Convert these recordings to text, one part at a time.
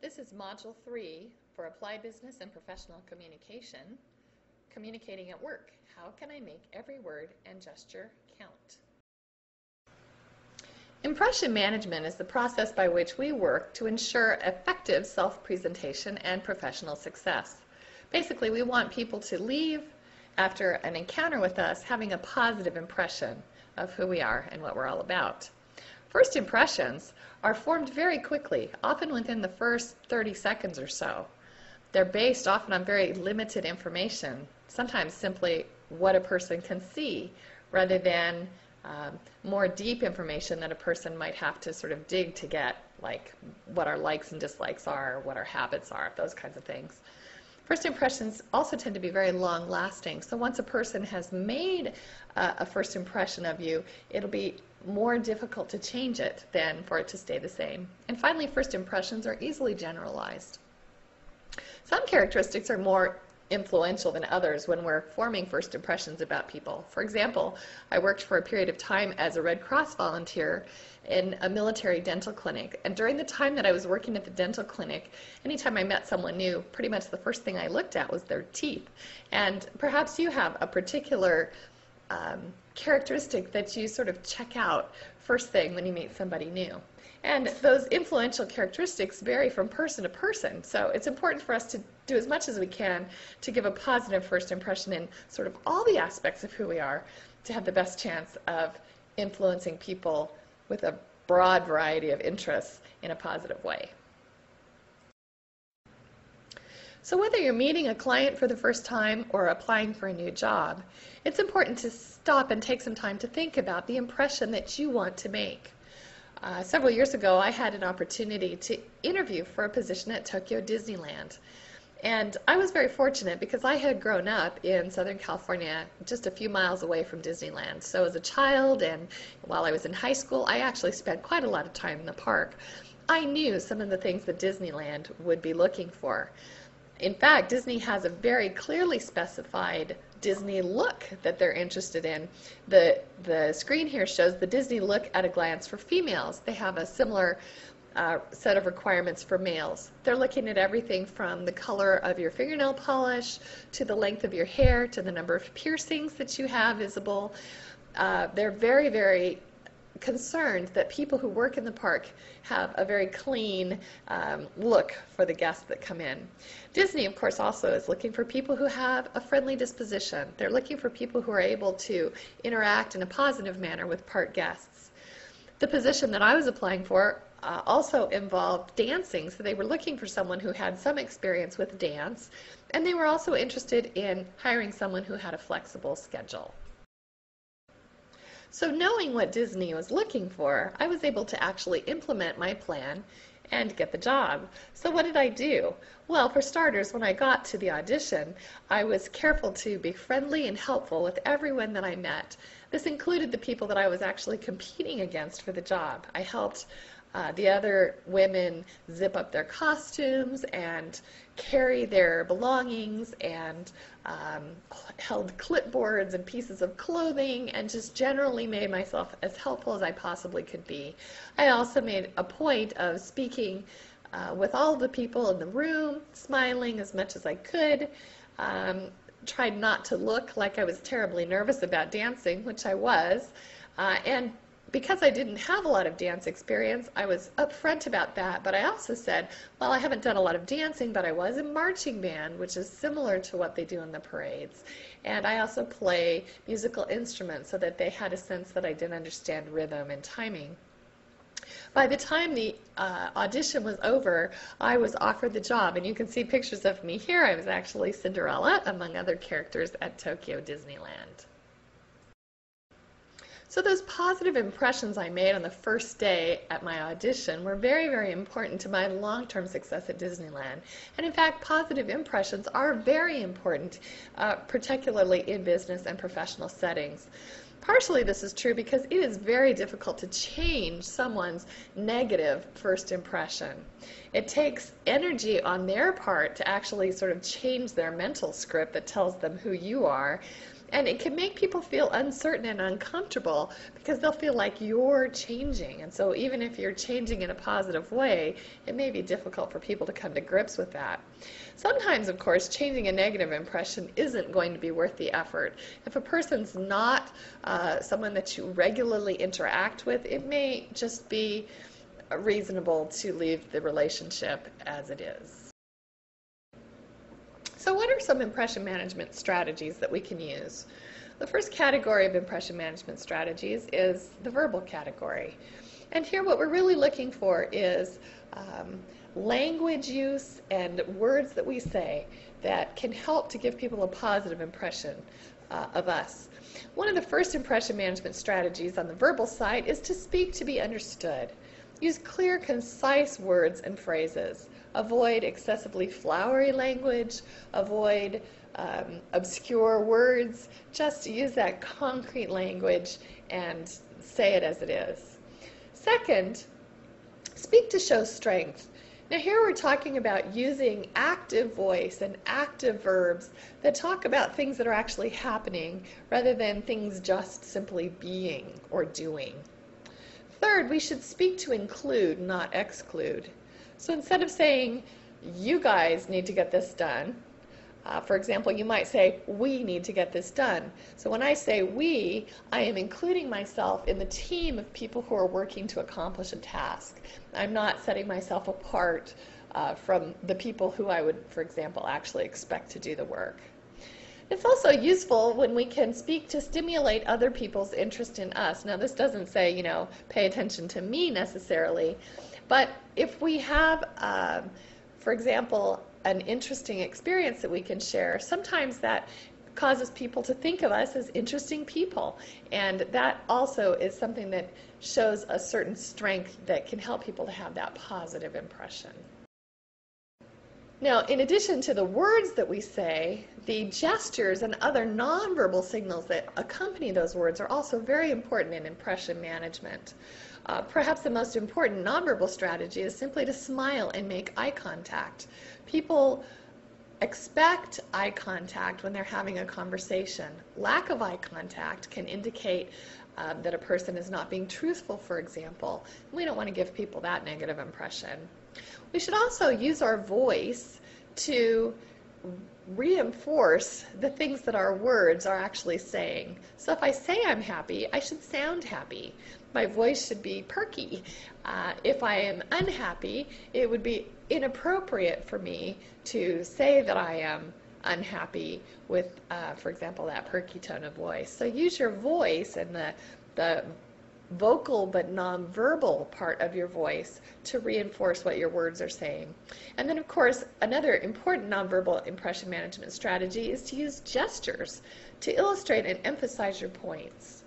This is Module 3 for Applied Business and Professional Communication, Communicating at Work. How can I make every word and gesture count? Impression management is the process by which we work to ensure effective self-presentation and professional success. Basically, we want people to leave after an encounter with us having a positive impression of who we are and what we're all about. First impressions are formed very quickly, often within the first 30 seconds or so. They're based often on very limited information, sometimes simply what a person can see, rather than more deep information that a person might have to sort of dig to get, like what our likes and dislikes are, what our habits are, those kinds of things. First impressions also tend to be very long-lasting, so once a person has made a first impression of you, it'll be more difficult to change it than for it to stay the same. And finally, first impressions are easily generalized. Some characteristics are more influential than others when we're forming first impressions about people. For example, I worked for a period of time as a Red Cross volunteer in a military dental clinic, and during the time that I was working at the dental clinic, anytime I met someone new, pretty much the first thing I looked at was their teeth. And perhaps you have a particular characteristic that you sort of check out first thing when you meet somebody new. And those influential characteristics vary from person to person, so it's important for us to do as much as we can to give a positive first impression in sort of all the aspects of who we are to have the best chance of influencing people with a broad variety of interests in a positive way. So whether you're meeting a client for the first time or applying for a new job, it's important to stop and take some time to think about the impression that you want to make. Several years ago, I had an opportunity to interview for a position at Tokyo Disneyland. And I was very fortunate because I had grown up in Southern California, just a few miles away from Disneyland. So as a child and while I was in high school, I actually spent quite a lot of time in the park. I knew some of the things that Disneyland would be looking for. In fact, Disney has a very clearly specified Disney look that they're interested in. The screen here shows the Disney look at a glance for females. They have a similar set of requirements for males. They're looking at everything from the color of your fingernail polish to the length of your hair to the number of piercings that you have visible. They're very, very concerned that people who work in the park have a very clean look for the guests that come in. Disney, of course, also is looking for people who have a friendly disposition. They're looking for people who are able to interact in a positive manner with park guests. The position that I was applying for also involved dancing, so they were looking for someone who had some experience with dance, and they were also interested in hiring someone who had a flexible schedule. So knowing what Disney was looking for, I was able to actually implement my plan and get the job. So what did I do? Well, for starters, when I got to the audition, I was careful to be friendly and helpful with everyone that I met. This included the people that I was actually competing against for the job. I helped the other women zip up their costumes and carry their belongings and held clipboards and pieces of clothing and just generally made myself as helpful as I possibly could be. I also made a point of speaking with all the people in the room, smiling as much as I could, tried not to look like I was terribly nervous about dancing, which I was, and because I didn't have a lot of dance experience, I was upfront about that, but I also said, well, I haven't done a lot of dancing, but I was in marching band, which is similar to what they do in the parades. And I also play musical instruments so that they had a sense that I did understand rhythm and timing. By the time the audition was over, I was offered the job, and you can see pictures of me here. I was actually Cinderella, among other characters at Tokyo Disneyland. So those positive impressions I made on the first day at my audition were very, very important to my long-term success at Disneyland. And in fact, positive impressions are very important, particularly in business and professional settings. Partially this is true because it is very difficult to change someone's negative first impression. It takes energy on their part to actually sort of change their mental script that tells them who you are. And it can make people feel uncertain and uncomfortable because they'll feel like you're changing. And so even if you're changing in a positive way, it may be difficult for people to come to grips with that. Sometimes, of course, changing a negative impression isn't going to be worth the effort. If a person's not someone that you regularly interact with, it may just be reasonable to leave the relationship as it is. So what are some impression management strategies that we can use? The first category of impression management strategies is the verbal category. And here what we're really looking for is language use and words that we say that can help to give people a positive impression of us. One of the first impression management strategies on the verbal side is to speak to be understood. Use clear, concise words and phrases. Avoid excessively flowery language. Avoid obscure words. Just use that concrete language and say it as it is. Second, speak to show strength. Now here we're talking about using active voice and active verbs that talk about things that are actually happening rather than things just simply being or doing. Third, we should speak to include, not exclude. So instead of saying, you guys need to get this done, for example, you might say, we need to get this done. So when I say we, I am including myself in the team of people who are working to accomplish a task. I'm not setting myself apart from the people who I would, for example, actually expect to do the work. It's also useful when we can speak to stimulate other people's interest in us. Now this doesn't say, pay attention to me necessarily, but if we have, for example, an interesting experience that we can share, sometimes that causes people to think of us as interesting people. And that also is something that shows a certain strength that can help people to have that positive impression. Now, in addition to the words that we say, the gestures and other nonverbal signals that accompany those words are also very important in impression management. Perhaps the most important nonverbal strategy is simply to smile and make eye contact. People expect eye contact when they're having a conversation. Lack of eye contact can indicate that a person is not being truthful, for example. We don't want to give people that negative impression. We should also use our voice to reinforce the things that our words are actually saying. So if I say I'm happy, I should sound happy. My voice should be perky. If I am unhappy, it would be inappropriate for me to say that I am unhappy with, for example, that perky tone of voice. So use your voice and the vocal but nonverbal part of your voice to reinforce what your words are saying. And then, of course, another important nonverbal impression management strategy is to use gestures to illustrate and emphasize your points.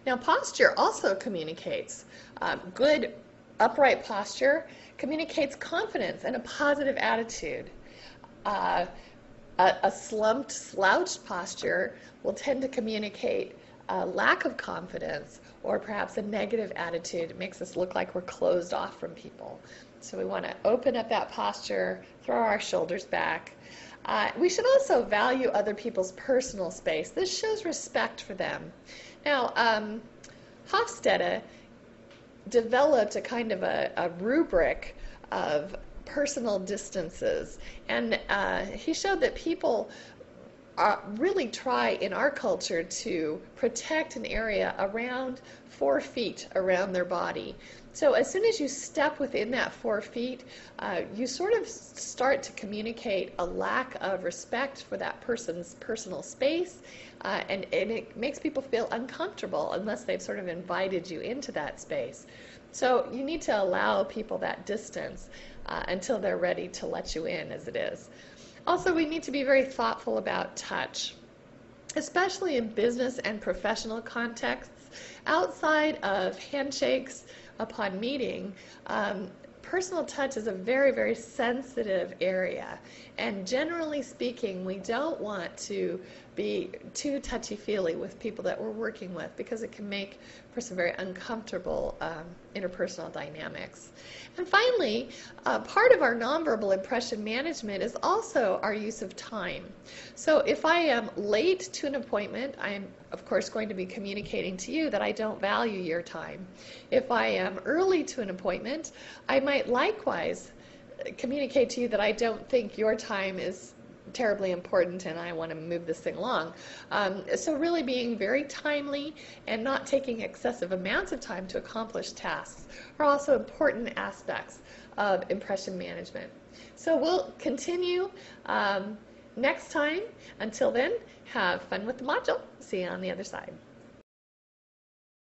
Now, posture also communicates. Good upright posture communicates confidence and a positive attitude. A slumped, slouched posture will tend to communicate a lack of confidence or perhaps a negative attitude. It makes us look like we're closed off from people. So we want to open up that posture, throw our shoulders back. We should also value other people's personal space. This shows respect for them. Now, Hofstede developed a kind of a rubric of personal distances, and he showed that people really try in our culture to protect an area around 4 feet around their body. So as soon as you step within that 4 feet, you sort of start to communicate a lack of respect for that person's personal space, and it makes people feel uncomfortable unless they've sort of invited you into that space. So you need to allow people that distance until they're ready to let you in as it is. Also, we need to be very thoughtful about touch, especially in business and professional contexts. Outside of handshakes upon meeting, personal touch is a very, very sensitive area. And generally speaking, we don't want to be too touchy-feely with people that we're working with, because it can make for some very uncomfortable interpersonal dynamics. And finally, part of our nonverbal impression management is also our use of time. So if I am late to an appointment, I am of course going to be communicating to you that I don't value your time. If I am early to an appointment, I might likewise communicate to you that I don't think your time is terribly important and I want to move this thing along. So really being very timely and not taking excessive amounts of time to accomplish tasks are also important aspects of impression management. So we'll continue next time. Until then, have fun with the module. See you on the other side.